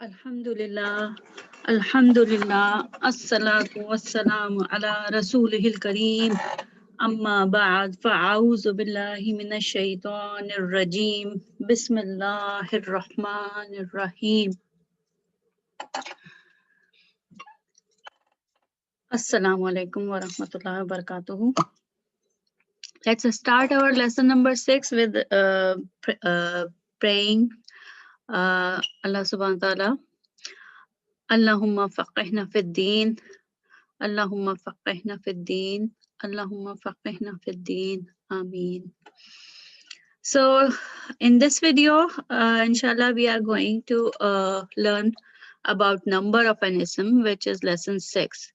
Alhamdulillah, Alhamdulillah, Assalatu wassalamu ala Rasulihil Kareem, Amma ba'd, fa'auzu billahi minash shaitanir rajim, Bismillahir Rahmanir Rahim. Assalamu alaikum wa rahmatullahi wa barakatuhu. Let's start our lesson number 6 with praying Allah subhanahu wa ta'ala. Allahumma faqihna fid deen. Allahumma faqihna fid deen. Allahumma faqihna fid deen. Ameen. So in this video, inshallah, we are going to learn about number of an ism, which is lesson 6.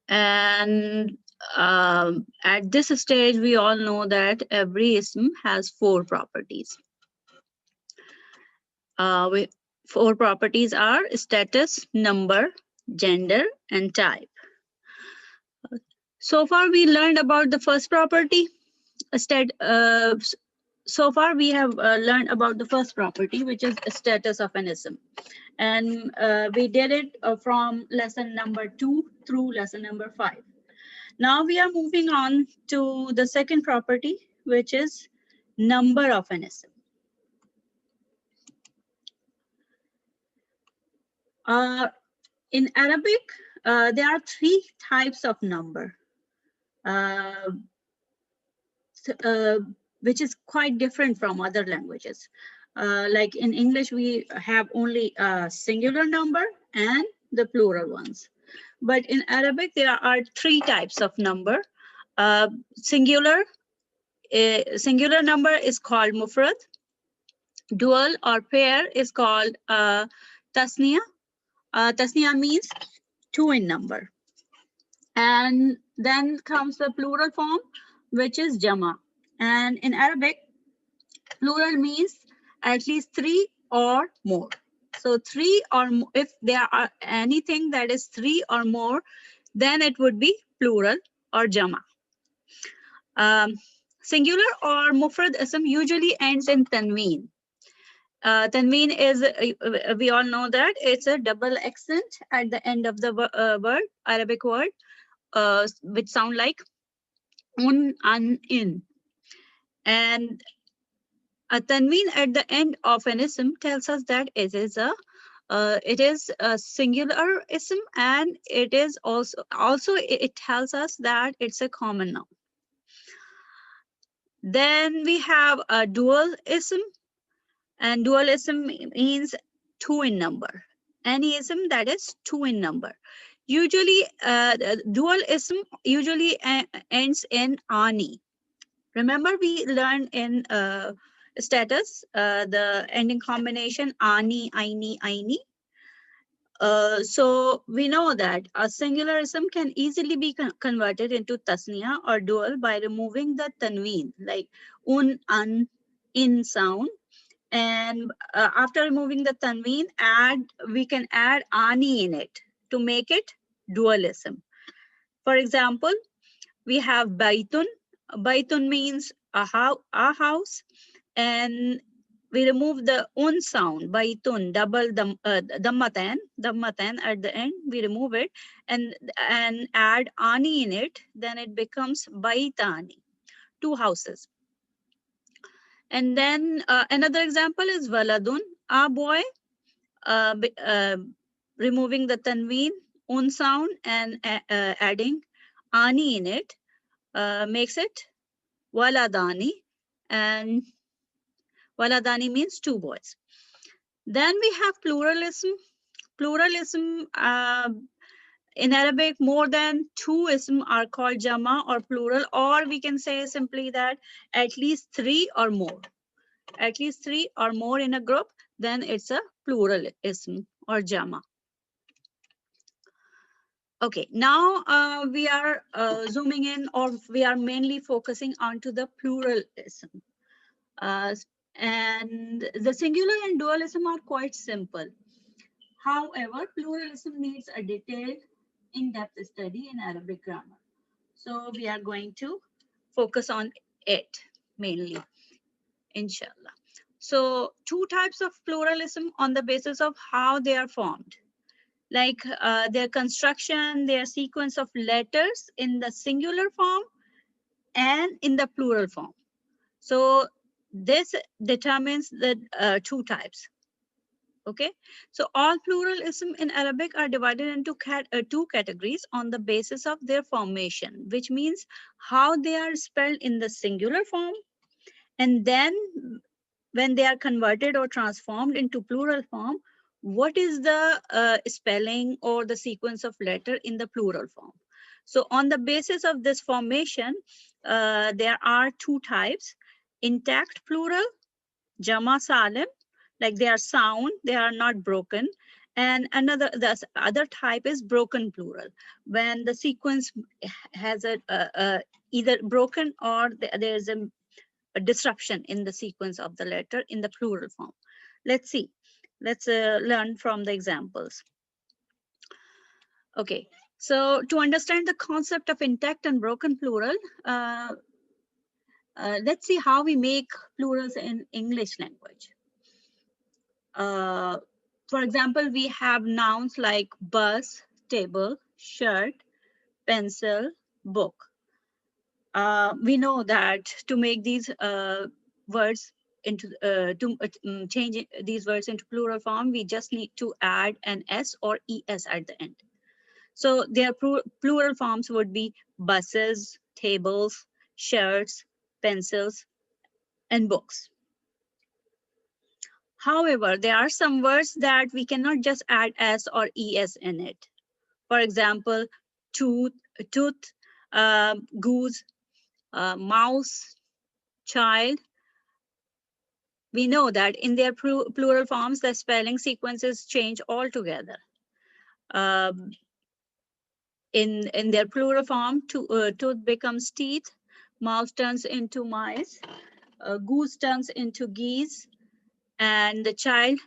And at this stage, we all know that every ism has 4 properties. Four properties are status, number, gender, and type. So far, we learned about the first property. So far, we have learned about the first property, which is status of an ism. And we did it from lesson number 2 through lesson number 5. Now we are moving on to the second property, which is number of an ism. In Arabic, there are 3 types of number, which is quite different from other languages. Like in English, we have only a singular number and the plural ones. But in Arabic, there are 3 types of number. Singular number is called mufrad. Dual or pair is called tasniya. Tasniya means 2 in number. And then comes the plural form, which is jama. And in Arabic, plural means at least 3 or more. So 3 or more, if there are anything that is 3 or more, then it would be plural or jama. Singular or mufrad ism usually ends in tanween. Tanween is, we all know that it's a double accent at the end of the word, Arabic word, which sound like un, an, in. And a tanween at the end of an ism tells us that it is a singular ism, and it is also it tells us that it's a common noun. Then we have a dual ism. And dual ism means 2 in number. Any ism that is 2 in number. Usually, dual ism usually ends in ani. Remember, we learned in status the ending combination ani, aini, aini. So we know that a singular ism can easily be converted into tasniya or dual by removing the tanween, like un, an, in sound. And after removing the tanween, we can add ani in it to make it dualism. For example, we have baitun. Baitun means a house, and we remove the un sound, baitun, double dammatan at the end. We remove it and add ani in it. Then it becomes baitani, 2 houses. And then another example is waladun, a boy, removing the tanween, un sound, and adding ani in it, makes it waladani, and waladani means 2 boys. Then we have pluralism. Pluralism, in Arabic, more than 2 ism are called jama or plural, or we can say simply that at least 3 or more. At least 3 or more in a group, then it's a plural ism or jama. Okay, now we are zooming in, or we are mainly focusing onto the plural ism. And the singular and dualism are quite simple. However, pluralism needs a detailed, in-depth study in Arabic grammar. So we are going to focus on it mainly, inshallah. So two types of pluralism on the basis of how they are formed, like their construction, their sequence of letters in the singular form and in the plural form. So this determines the two types. Okay, so all pluralism in Arabic are divided into two categories on the basis of their formation, which means how they are spelled in the singular form, and then when they are converted or transformed into plural form, what is the spelling or the sequence of letter in the plural form. So on the basis of this formation, there are two types: intact plural, Jama Salim, like they are sound, they are not broken. And the other type is broken plural, when the sequence has either broken or there's a disruption in the sequence of the letter in the plural form. Let's see. Let's learn from the examples. Okay, so to understand the concept of intact and broken plural, let's see how we make plurals in English language. For example, we have nouns like bus, table, shirt, pencil, book. We know that to make these words into change these words into plural form, we just need to add an s or es at the end. So their plural forms would be buses, tables, shirts, pencils, and books. However, there are some words that we cannot just add s or es in it. For example, tooth, goose, mouse, child. We know that in their plural forms, the spelling sequences change altogether. In their plural form, tooth becomes teeth, mouse turns into mice, goose turns into geese, and the child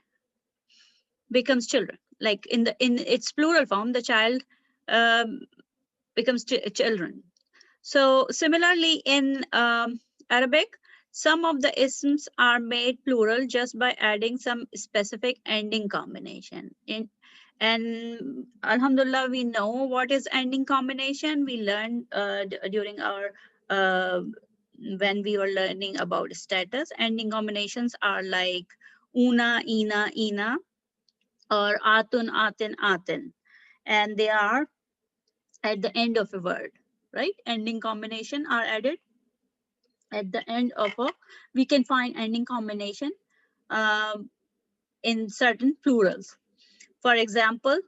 becomes children. Like in its plural form, the child becomes children. So similarly in Arabic, some of the isms are made plural just by adding some specific ending combination. And Alhamdulillah, we know what is ending combination. We learned during our, when we were learning about status. Ending combinations are like una, ina, or atun, atin, atin. And they are at the end of a word, right? Ending combination are added at the end of a, we can find ending combination in certain plurals. For example,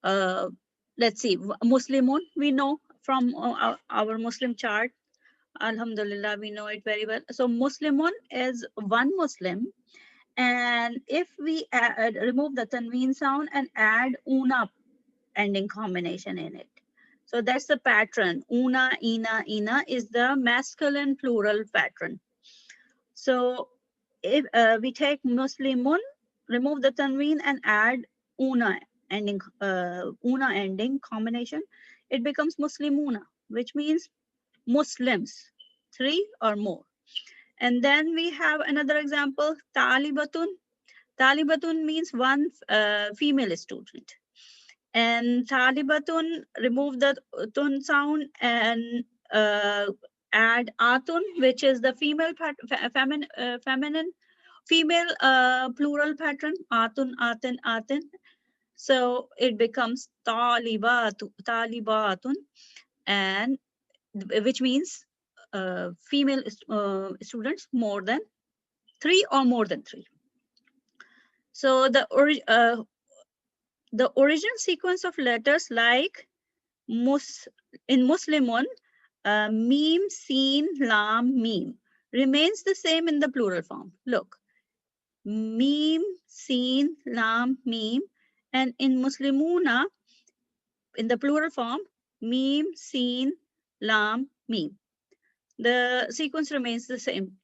let's see, Muslimun, we know from our Muslim chart, Alhamdulillah, we know it very well. So Muslimun is one Muslim. And if we remove the tanween sound and add una ending combination in it. So that's the pattern. Una, ina is the masculine plural pattern. So if we take Muslimun, remove the tanween and add una ending combination, it becomes Muslimuna, which means Muslims, 3 or more. And then we have another example, Talibatun. Talibatun means one female student. And Talibatun, remove the tun sound and add atun, which is the female feminine female plural pattern, atun, atin, atin. So it becomes talibatun, and which means female students more than 3 or more than 3. So the original sequence of letters like in Muslimun, meme, seen, lam, meme remains the same in the plural form. Look, meme, seen, lam, meme, and in Muslimuna, in the plural form, meme, seen, lam, meme. The sequence remains the same.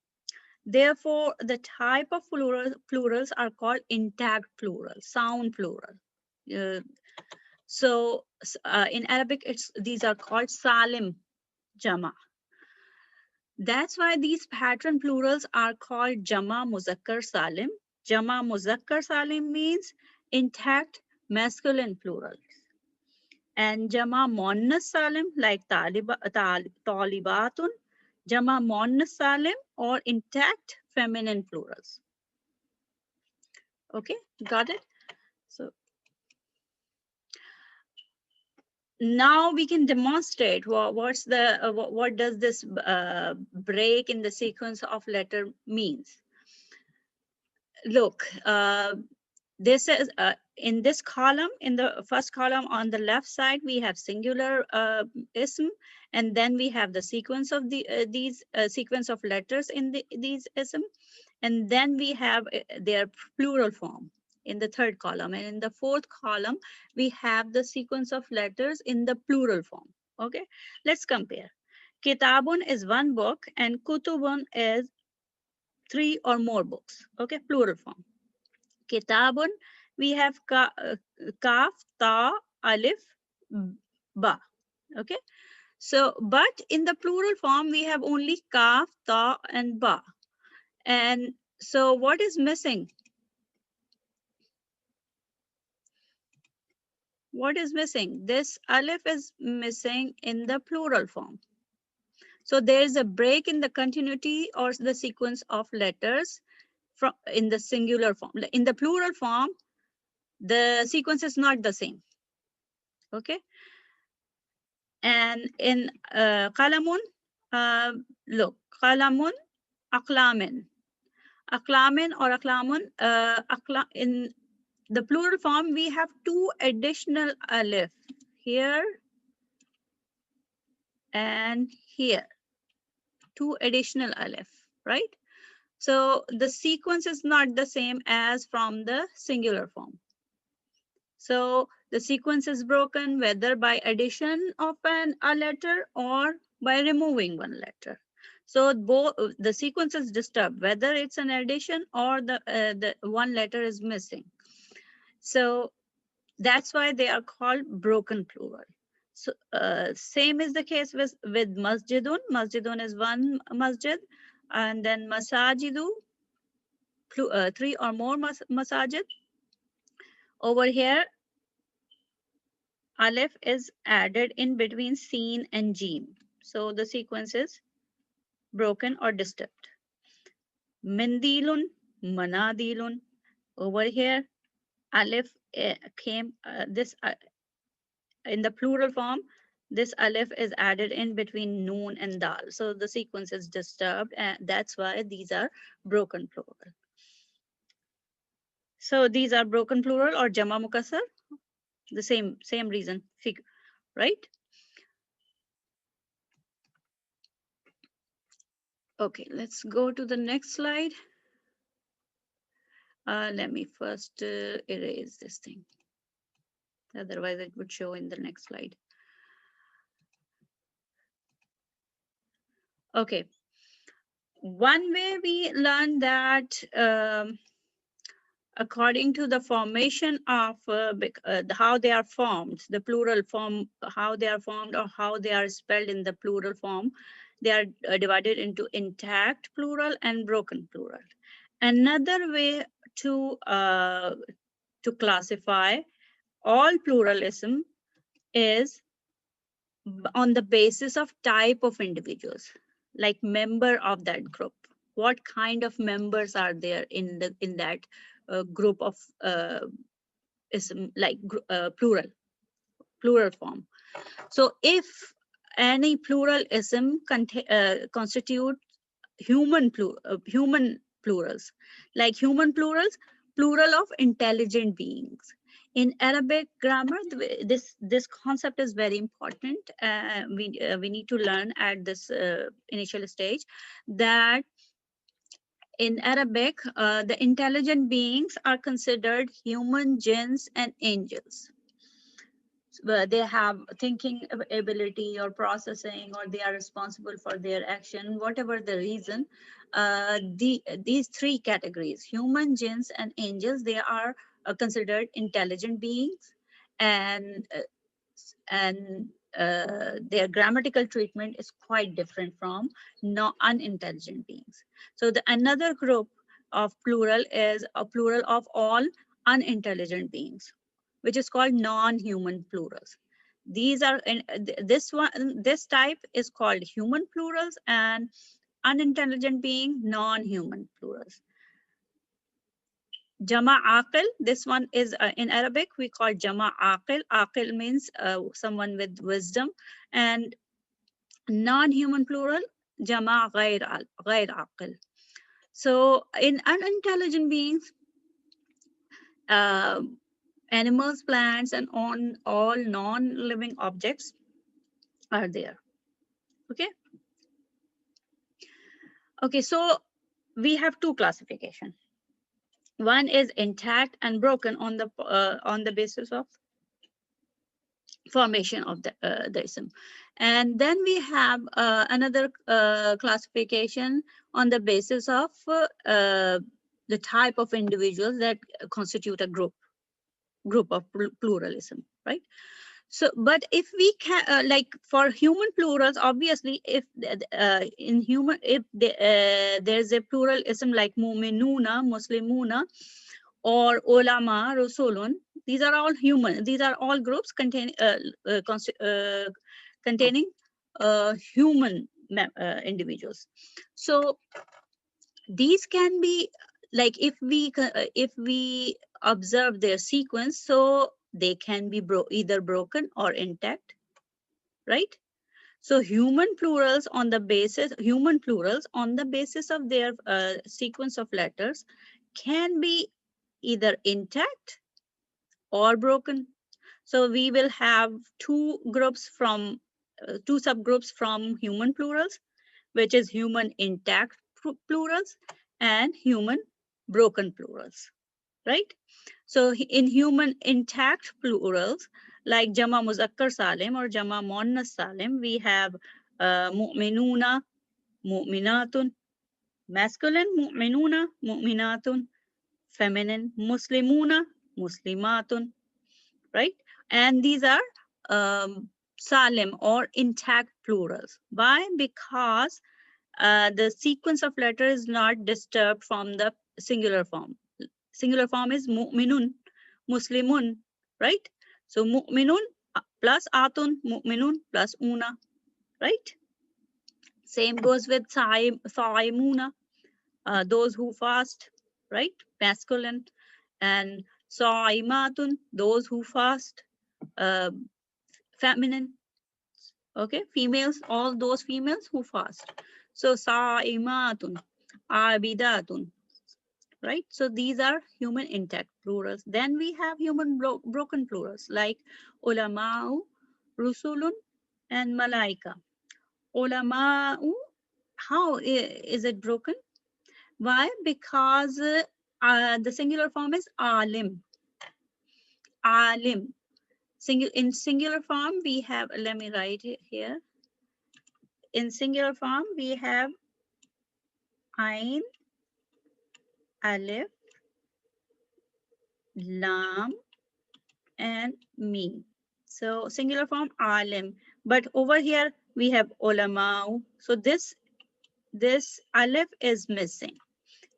Therefore, the type of plurals are called intact plural, sound plural. So in Arabic, these are called salim jama. That's why these pattern plurals are called Jama Muzakkar Salim. Jama Muzakkar Salim means intact masculine plural. And Jama Muannas Salim, like Talibatun, Jama Muannas Salim, or intact feminine plurals. Okay, got it? So now we can demonstrate what does this break in the sequence of letter means. Look, this is in this column, in the first column on the left side, we have singular ism, and then we have the sequence of these sequence of letters in these ism, and then we have their plural form in the third column, and in the fourth column we have the sequence of letters in the plural form. Okay, let's compare. Kitabun is one book, and kutubun is three or more books. Okay, plural form. Kitabun, we have kaf, ta, alif, ba. Okay, so but in the plural form we have only kaf, ta, and ba. And so what is missing? What is missing? This alif is missing in the plural form. So there is a break in the continuity or the sequence of letters from in the singular form. In the plural form, the sequence is not the same. Okay. And in qalamun, look, qalamun, aqlamin. Aqlamin or aqlamun, in the plural form, we have two additional alif here and here, two additional alif, right? So the sequence is not the same as from the singular form. So the sequence is broken whether by addition of a letter or by removing one letter. So both the sequence is disturbed, whether it's an addition or the one letter is missing. So that's why they are called broken plural. So same is the case with masjidun. Masjidun is one masjid, and then masajidu, three or more masajid. Over here, Aleph is added in between Seen and Jim. So the sequence is broken or disturbed. Mindilun, Manadilun. Over here, Aleph came, in the plural form, this Aleph is added in between Noon and Dal. So the sequence is disturbed, and that's why these are broken plural. So these are broken plural or Jama Mukassar, the same reason, right? Okay, let's go to the next slide. Let me first erase this thing. Otherwise, it would show in the next slide. Okay. One way we learned that according to the formation of how they are formed, the plural form, how they are formed or how they are spelled in the plural form, they are divided into intact plural and broken plural. Another way to classify all pluralism is on the basis of type of individuals, like member of that group. What kind of members are there in that group of ism, like plural form? So if any pluralism constitute human plurals, like human plurals, plural of intelligent beings. In Arabic grammar, this concept is very important. We need to learn at this initial stage that in Arabic, the intelligent beings are considered human, jinns, and angels. They have thinking ability or processing, or they are responsible for their action, whatever the reason. These three categories, human, jinns, and angels, they are considered intelligent beings, and their grammatical treatment is quite different from unintelligent beings. So the another group of plural is a plural of all unintelligent beings, which is called non-human plurals. These are this type is called human plurals, and unintelligent being non-human plurals. Jama aqil, this one is in Arabic, we call Jama aqil. Aqil means someone with wisdom, and non-human plural, Jama ghair aqil. So in unintelligent beings, uh, animals, plants, and on all non-living objects are there. Okay. Okay, so we have two classifications. One is intact and broken on the basis of formation of the ism, and then we have another classification on the basis of the type of individuals that constitute a group of pluralism, right? So, but if we can, like for human plurals, obviously, if in human, if there's a pluralism like mu'minuna, muslimuna, or ulama, rusulun, these are all human. These are all groups containing human individuals. So these can be like if we observe their sequence, so they can be either broken or intact, right? So human plurals on the basis of their sequence of letters can be either intact or broken. So we will have two subgroups from human plurals, which is human intact plurals and human broken plurals, right? So in human intact plurals, like Jama Muzakkar Salim or Jama Muannas Salim, we have Mu'minuna, Mu'minatun, masculine, Mu'minuna, Mu'minatun, feminine, Muslimuna, Muslimatun, right? And these are Salim or intact plurals. Why? Because the sequence of letters is not disturbed from the singular form. Singular form is mu'minun, muslimun, right? So mu'minun plus atun, mu'minun plus una, right? Same goes with sa'imuna, those who fast, right? Masculine. And sa'imatun, those who fast, feminine. Okay, females, all those females who fast. So sa'imatun, abidatun, right? So these are human intact plurals. Then we have human broken plurals like ulama'u, rusulun, and malaika. Ulama'u, how is it broken? Why? Because the singular form is alim. Alim. In singular form, we have, let me write it here. In singular form, we have Ain, Alif, Lam, and Mim. So singular form alim. But over here we have ulama. So this alif is missing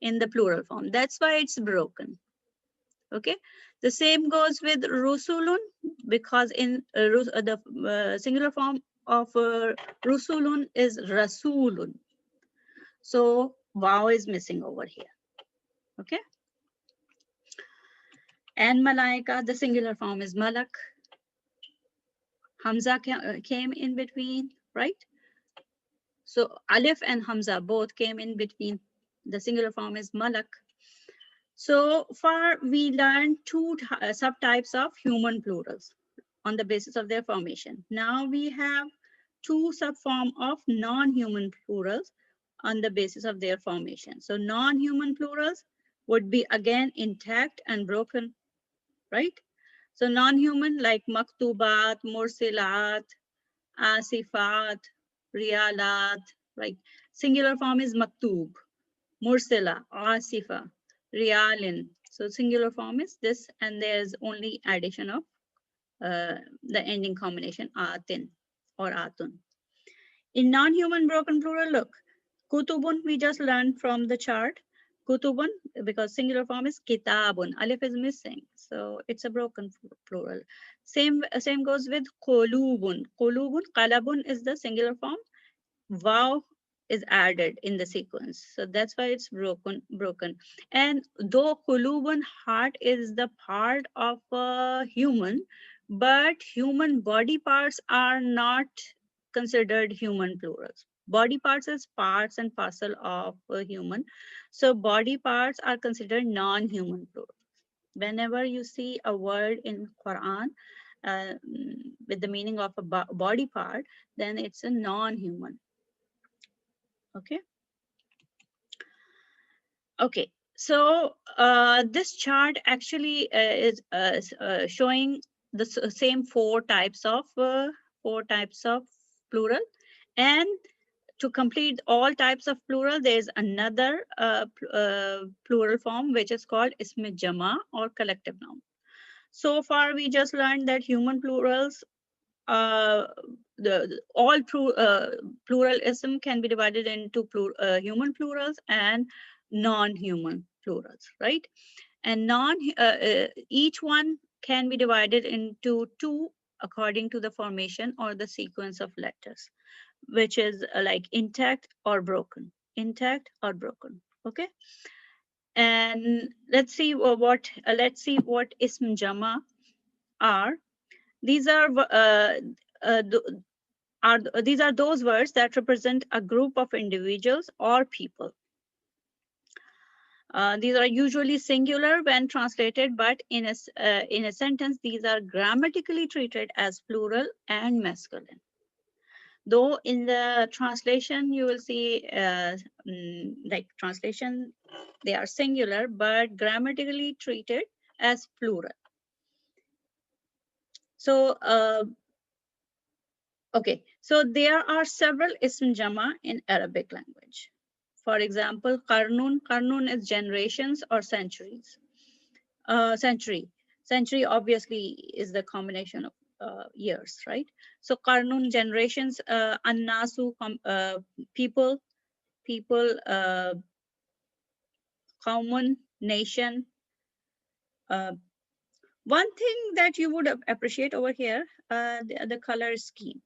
in the plural form. That's why it's broken. Okay. The same goes with rusulun, because in the singular form of rusulun is rasulun. So wow is missing over here. Okay. And malaika, the singular form is malak. Hamza came in between, right? So Alif and Hamza both came in between. The singular form is Malak. So far, we learned two subtypes of human plurals on the basis of their formation. Now we have two subform of non-human plurals on the basis of their formation. So non-human plurals would be again intact and broken, right? So non-human like maktubat, mursilat, asifat, riyalat, right? Singular form is maktub, mursila, asifa, riyalin. So singular form is this, and there's only addition of the ending combination atin. or atun. In non-human broken plural, look, kutubun we just learned from the chart. Kutubun, because singular form is kitabun. Alif is missing, so it's a broken plural. Same goes with kolubun. Kolubun, kalabun is the singular form. Wow is added in the sequence, so that's why it's broken. And though kulubun, heart is the part of a human, but human body parts are not considered human plurals. Body parts is parts and parcel of a human, so body parts are considered non-human plurals. Whenever you see a word in Quran uh, with the meaning of a body part, then it's a non-human. Okay. Okay. So this chart actually is showing the same four types of plural, and to complete all types of plural, there is another plural form which is called ism jama or collective noun. So far, we just learned that human plurals, all pluralism can be divided into human plurals and non-human plurals, right? And each one can be divided into two according to the formation or the sequence of letters, which is like intact or broken, intact or broken. Okay, and let's see what ism jama are. These are uh, these are those words that represent a group of individuals or people. These are usually singular when translated, but in a sentence, these are grammatically treated as plural and masculine. Though in the translation, you will see like translation, they are singular, but grammatically treated as plural. So, okay, so there are several ism jama in Arabic language. For example, qarnun. Qarnun is generations or centuries. Century. Century obviously is the combination of years, right? So qarnun, generations, annasu, people, qawmun, nation. One thing that you would appreciate over here, the color scheme.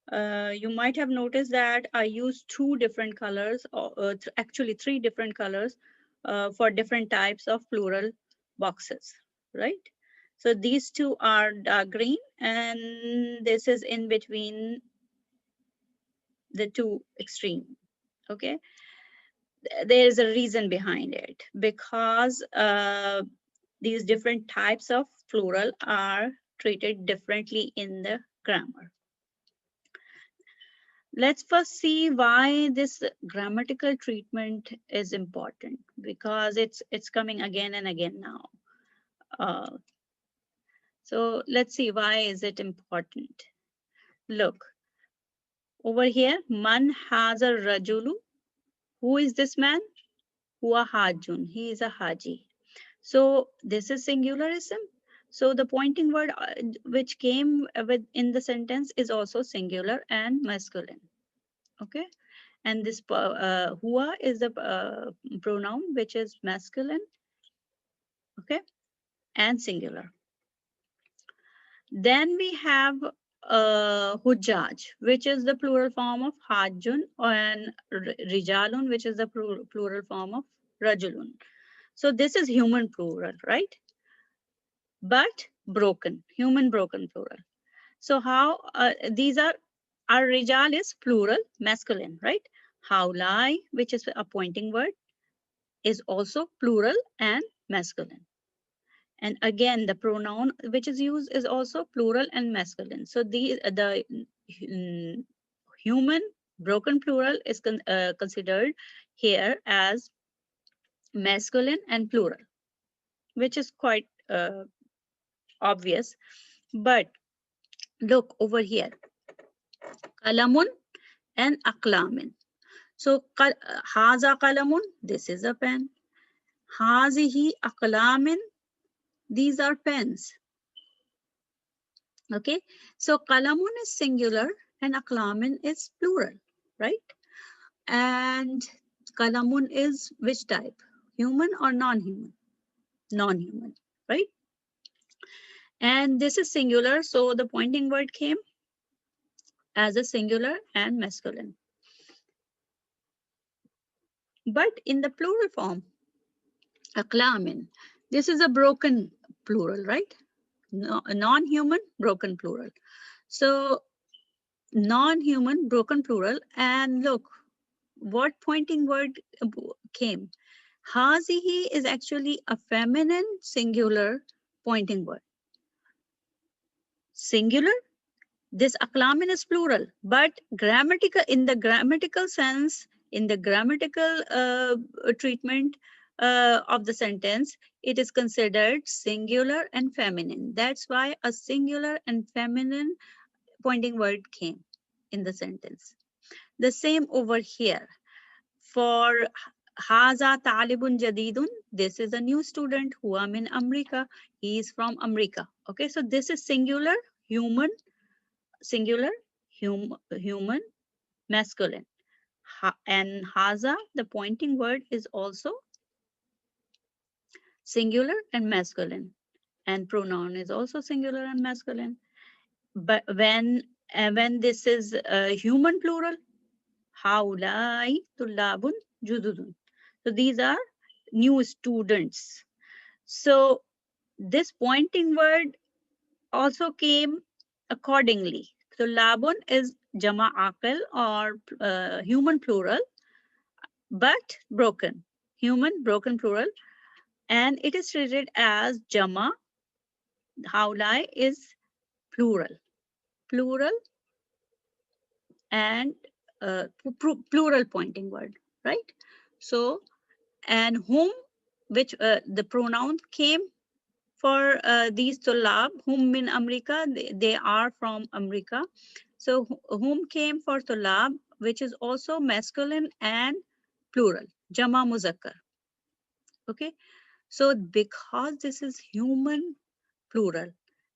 You might have noticed that I used two different colors, or actually three different colors for different types of plural boxes, right? So these two are dark green, and this is in between the two extreme, okay? There is a reason behind it, because these different types of plural are treated differently in the grammar. Let's first see why this grammatical treatment is important, because it's coming again and again now. So let's see, why is it important? Look, over here, man haza rajulu. Who is this man? Huwa hajun. He is a haji. So this is singularism. So the pointing word which came in the sentence is also singular and masculine. Okay. And this huwa is the pronoun which is masculine, okay, and singular. Then we have hujjaj, which is the plural form of hajjun, and rijalun, which is the plural form of rajulun. So this is human plural, right? But broken, human broken plural. So how these are, our rijal is plural, masculine, right? Haulai, which is a pointing word, is also plural and masculine. And again, the pronoun which is used is also plural and masculine. So the human broken plural is considered here as masculine and plural, which is quite obvious. But look over here, kalamun and aklamin. So haza kalamun, this is a pen. Hazihi aklamin, these are pens. Okay, so kalamun is singular and aklamin is plural, right? And kalamun is which type? Human or non-human? Non-human, right? And this is singular, so the pointing word came as a singular and masculine. But in the plural form, aklamin, this is a broken plural, right? No, non-human, broken plural. So non-human, broken plural, and look, what pointing word came? Hazihi is actually a feminine singular pointing word. Singular, this aklamin is plural, but grammatical, in the grammatical sense, in the grammatical treatment of the sentence, it is considered singular and feminine. That's why a singular and feminine pointing word came in the sentence. The same over here. For Haza Talibun Jadidun, this is a new student, Huwa min America. He is from America. Okay, so this is singular, human, singular, human, masculine. And Haza, the pointing word, is also singular and masculine. And pronoun is also singular and masculine. But when this is human plural, Haulai Tullabun Jududun. So these are new students. So this pointing word also came accordingly. So labun is jama akal or human plural, but broken. Human broken plural. And it is treated as jama. Haulai is plural. Plural and plural pointing word, right? So, and whom, which the pronoun came for these tulab, whom in America, they are from America. So whom came for tulab, which is also masculine and plural, jama muzakkar. Okay, so because this is human plural,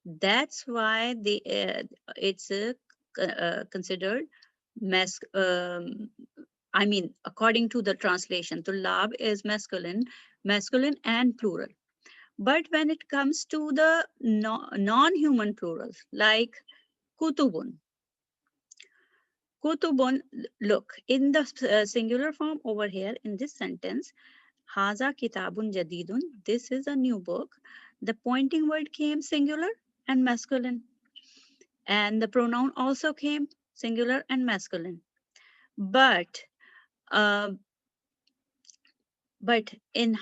that's why it's considered I mean, according to the translation, tulab is masculine and plural. But when it comes to the non-human plurals, like kutubun, kutubun, look, in the singular form over here in this sentence, haza kitabun jadidun, this is a new book. The pointing word came singular and masculine. And the pronoun also came singular and masculine. But uh, in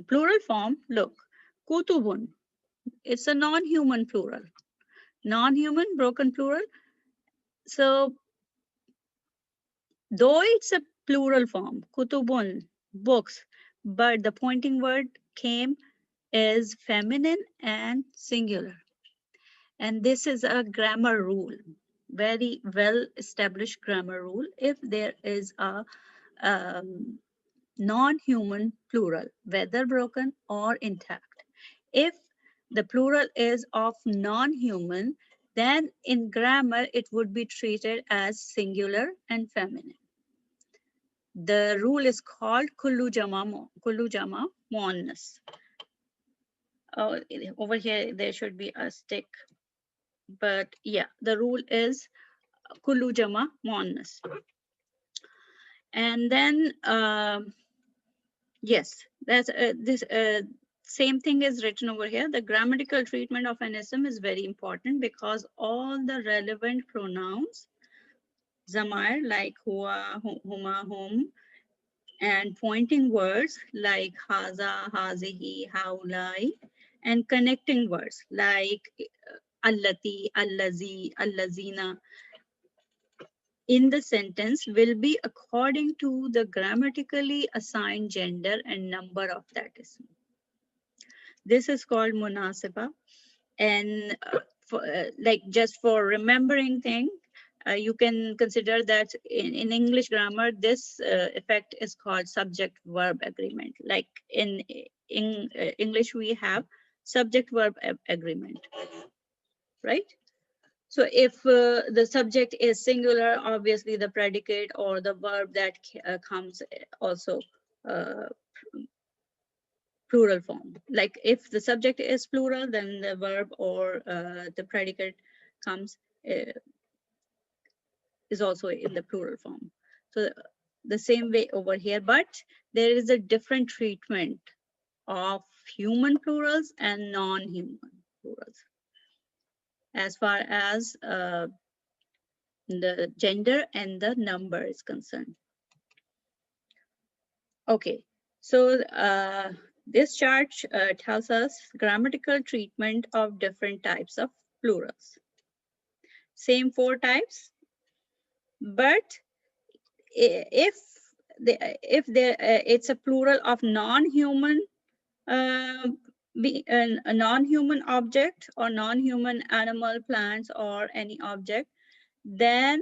plural form, look, kutubun, it's a non-human plural. Non-human, broken plural. So though it's a plural form, kutubun, books, but the pointing word came as feminine and singular. And this is a grammar rule, very well established grammar rule. If there is a non-human plural, whether broken or intact, if the plural is of non-human, then in grammar it would be treated as singular and feminine. The rule is called kullu jama muannas. Oh, over here there should be a stick, but yeah, the rule is kullu jama muannas. And then yes, that's this same thing is written over here. The grammatical treatment of an ism is very important because all the relevant pronouns, zamir like huwa, huma, hum, and pointing words like haza, hazihi, haulai, and connecting words like allati, allazi, allazina in the sentence will be according to the grammatically assigned gender and number of that ism. This is called munasiba. And like just for remembering thing, you can consider that in English grammar, this effect is called subject-verb agreement. Like in English, we have subject-verb agreement, right? So if the subject is singular, obviously the predicate or the verb that comes also plural form. Like if the subject is plural, then the verb or the predicate comes is also in the plural form. So the same way over here, but there is a different treatment of human plurals and non-human plurals as far as the gender and the number is concerned. Okay, so this chart tells us grammatical treatment of different types of plurals. Same 4 types, but if it's a plural of non-human a non-human object or non-human animal, plants, or any object, then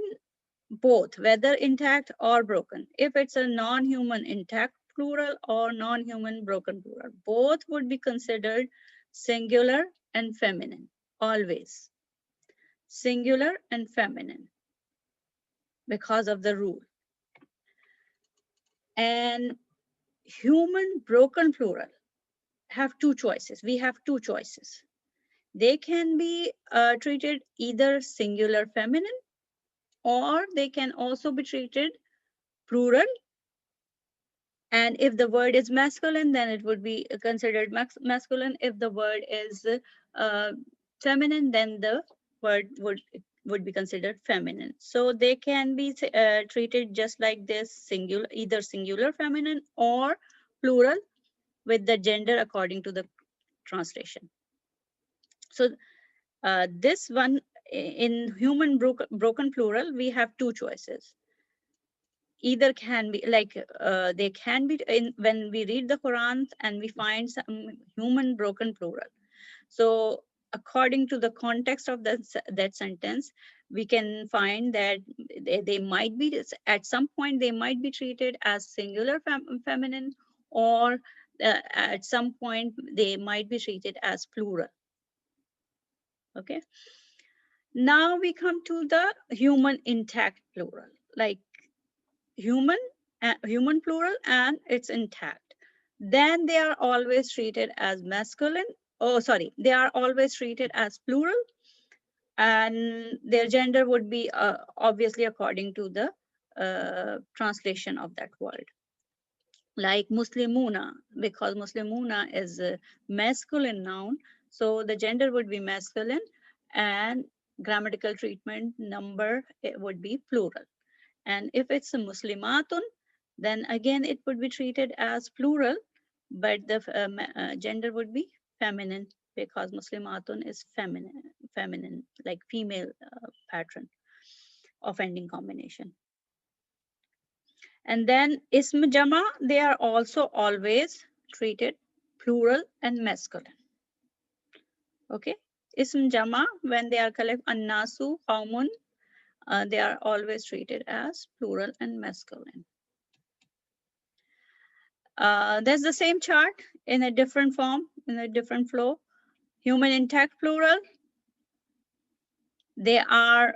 both, whether intact or broken. If it's a non-human intact plural or non-human broken plural, both would be considered singular and feminine, always. Singular and feminine because of the rule. And human broken plural have 2 choices. We have 2 choices. They can be treated either singular feminine, or they can also be treated plural. And if the word is masculine, then it would be considered masculine. If the word is feminine, then the word would be considered feminine. So they can be treated just like this, singular, either singular feminine or plural with the gender according to the translation. So this one, in human broken plural, we have 2 choices. Either can be like they can be in when we read the Quran and we find some human broken plural. So according to the context of that sentence, we can find that they might be, at some point they might be treated as singular feminine, or at some point they might be treated as plural. Okay. Now we come to the human intact plural, like human plural and it's intact. Then they are always treated as masculine. Oh, sorry, they are always treated as plural, and their gender would be obviously according to the translation of that word. Like Muslimuna, because Muslimuna is a masculine noun, so the gender would be masculine, and grammatical treatment number, it would be plural. And if it's a Muslimatun, then again it would be treated as plural, but the gender would be feminine, because Muslimatun is feminine, like female pattern of ending combination. And then Ism Jama, they are also always treated plural and masculine. Okay, Ism Jama, when they are collected, Annasu, Qaumun, they are always treated as plural and masculine. There's the same chart in a different form, in a different flow. Human intact plural, they are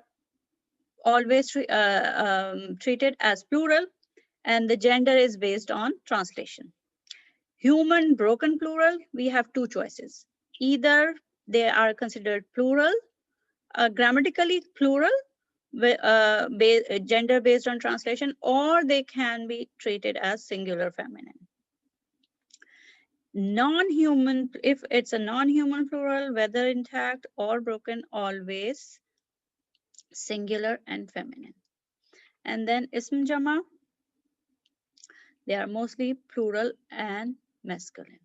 always treated as plural, and the gender is based on translation. Human broken plural, we have 2 choices. Either they are considered plural, grammatically plural, gender based on translation, or they can be treated as singular feminine. Non-human, if it's a non-human plural, whether intact or broken, always singular and feminine. And then Ism Jama, they are mostly plural and masculine.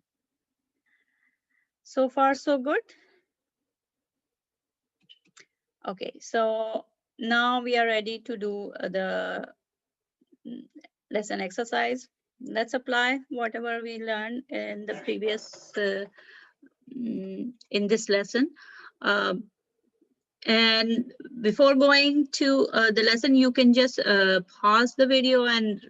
So far, so good. Okay, so now we are ready to do the lesson exercise. Let's apply whatever we learned in the previous, in this lesson. And before going to the lesson, you can just pause the video and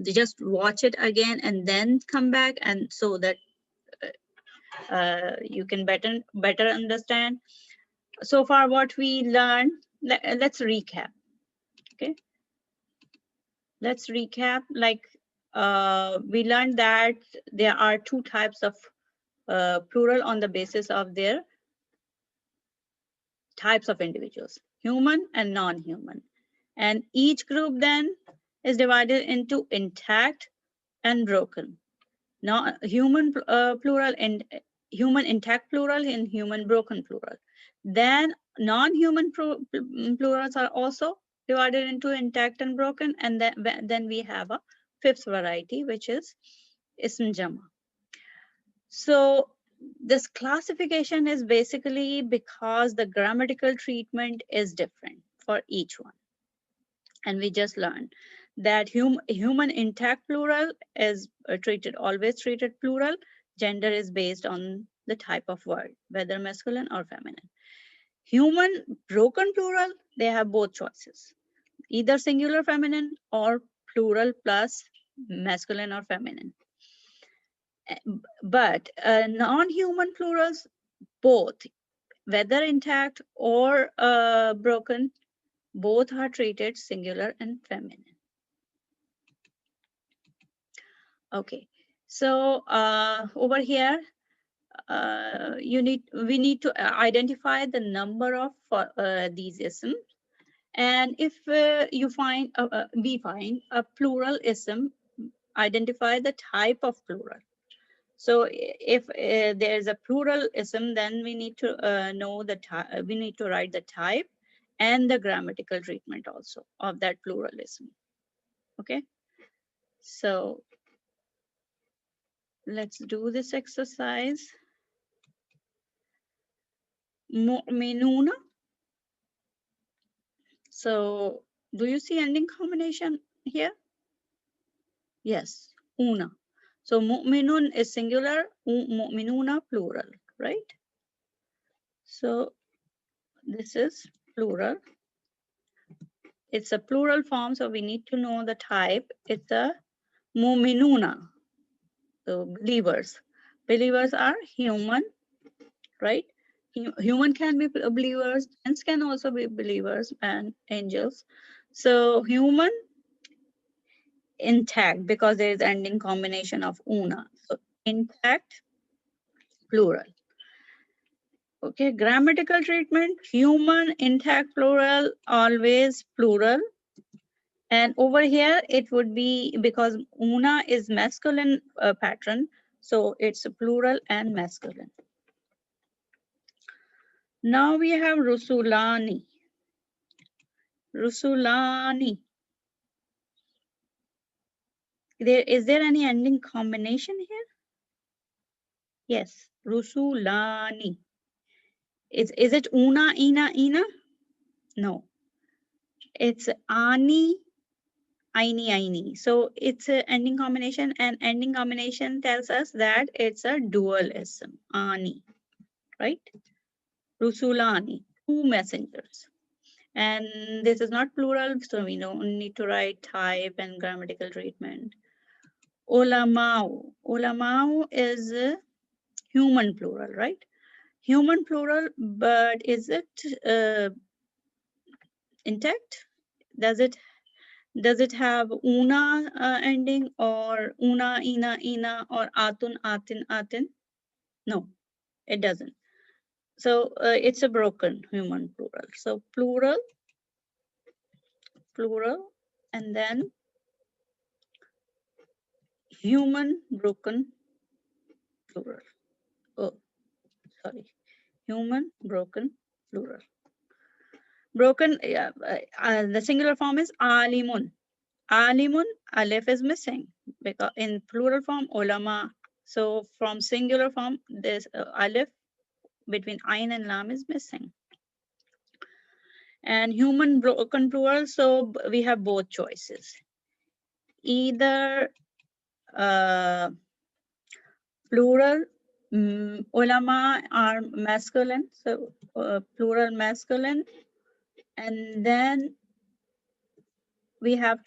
just watch it again and then come back, and so that you can better understand. So far what we learned, let's recap. Okay, let's recap. Like we learned that there are two types of plural on the basis of their types of individuals, human and non-human. And each group then is divided into intact and broken. Now, human plural and human intact plural and human broken plural. Then non-human plurals are also divided into intact and broken. And then we have a fifth variety, which is ism jama. So this classification is basically because the grammatical treatment is different for each one. And we just learned that human intact plural is always treated plural. Gender is based on the type of word, whether masculine or feminine. Human broken plural, they have both choices, either singular feminine or plural plus masculine or feminine. But non-human plurals, both, whether intact or broken, both are treated singular and feminine. Okay, so over here, we need to identify the number of these isms. And if we find a plural ism, identify the type of plural. So if there's a plural ism, then we need to know the type. We need to write the type and the grammatical treatment also of that pluralism. Okay, so let's do this exercise. Mu'minuna. So do you see ending combination here? Yes, una. So mu'minun is singular, mu'minuna plural, right? So this is plural. It's a plural form, so we need to know the type. It's a mu'minuna, so believers. Believers are human, right? Human can be believers, and can also be believers, and angels. So human intact, because there is ending combination of una. So intact, plural. Okay, grammatical treatment, human intact plural, always plural. And over here, it would be, because una is masculine pattern, so it's a plural and masculine. Now we have rusulani. Rusulani. Is there any ending combination here? Yes, rusulani. Is it una, ina? No. It's ani, aini. So it's an ending combination, and ending combination tells us that it's a dualism, ani, right? Rusulani, two messengers. And this is not plural, so we don't need to write type and grammatical treatment. Olamau. Olamau is a human plural, right? Human plural, but is it intact? Does it have una ending, or una, ina, or atun, atin? No, it doesn't. So it's a broken human plural. So plural, and then human broken plural. Oh, sorry. Human broken plural. Broken, the singular form is alimun. Alimun, alif is missing, because in plural form, ulama. So from singular form, this alif between ain and lam is missing. And human broken plural, so we have both choices. Either plural, ulama are masculine, so plural masculine, and then we have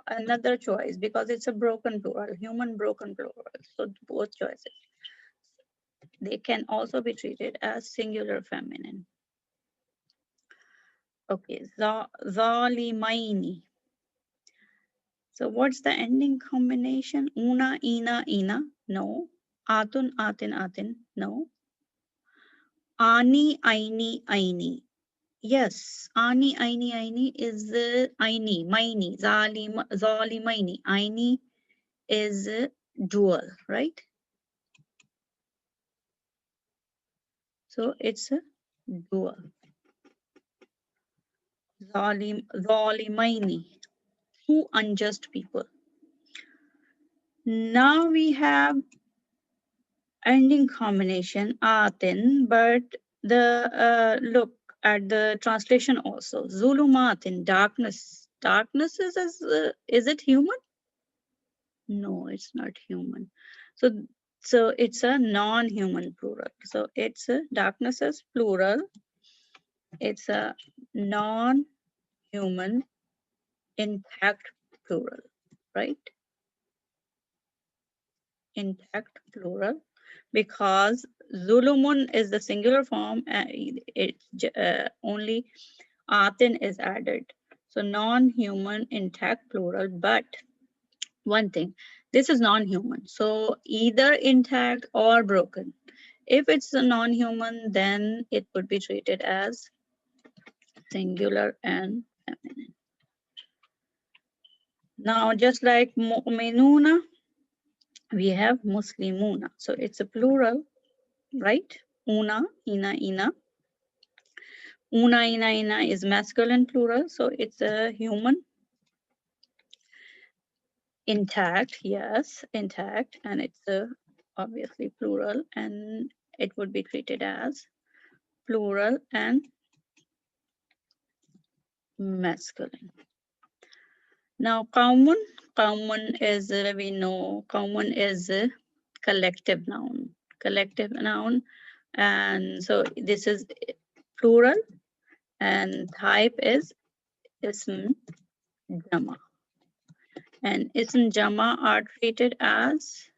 another choice, because it's a broken plural, human broken plural, so both choices. they can also be treated as singular feminine. Okay, zalimaini. So what's the ending combination? Una, ina, ina? No. Atun, atin, atin? No. Ani, aini, aini? Yes. Ani, aini, aini is aini, maini, zalimaini. Aini is dual, right? So it's a dual. Zalimaini. Two unjust people. Now we have ending combination atin, but the look at the translation also. Zulumatin, darkness. Darkness is it human? No, it's not human. So it's a non-human plural. So it's a darkness is plural. It's a non-human intact plural, right? Intact plural, because Zulumun is the singular form, only Atin is added. So non-human intact plural, but one thing, this is non-human. So either intact or broken. If it's a non-human, then it would be treated as singular and feminine. Now, just like mu'minuna, we have muslimuna. So it's a plural, right? Una, ina, ina. Una, ina, ina is masculine plural. So it's a human. Intact, yes, intact. And it's a obviously plural. And it would be treated as plural and masculine. Now, qawmun is, we know, qawmun is a collective noun. Collective noun. And so this is plural. And type is ism jama. And ism jama are treated as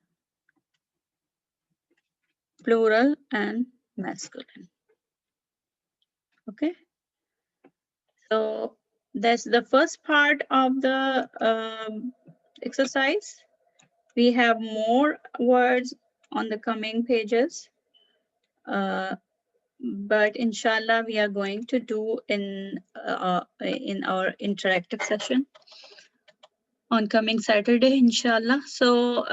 plural and masculine. Okay. So that's the first part of the exercise. We have more words on the coming pages. But inshallah, we are going to do in our interactive session on coming Saturday, inshallah. So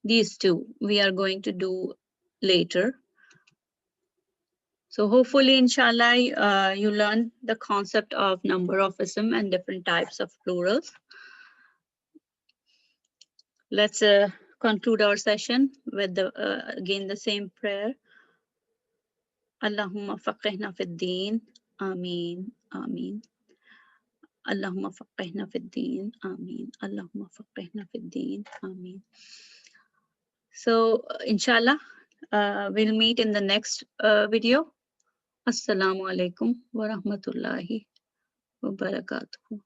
these two we are going to do later. So hopefully, inshallah, you learn the concept of number of ism and different types of plurals. Let's conclude our session with again the same prayer. Allahumma faqihna fid deen. Ameen. Ameen. Allahumma faqihna fid deen. Ameen. Allahumma faqihna fid deen. Ameen. So inshallah, we'll meet in the next video. Assalamu alaikum wa rahmatullahi wa barakatuh.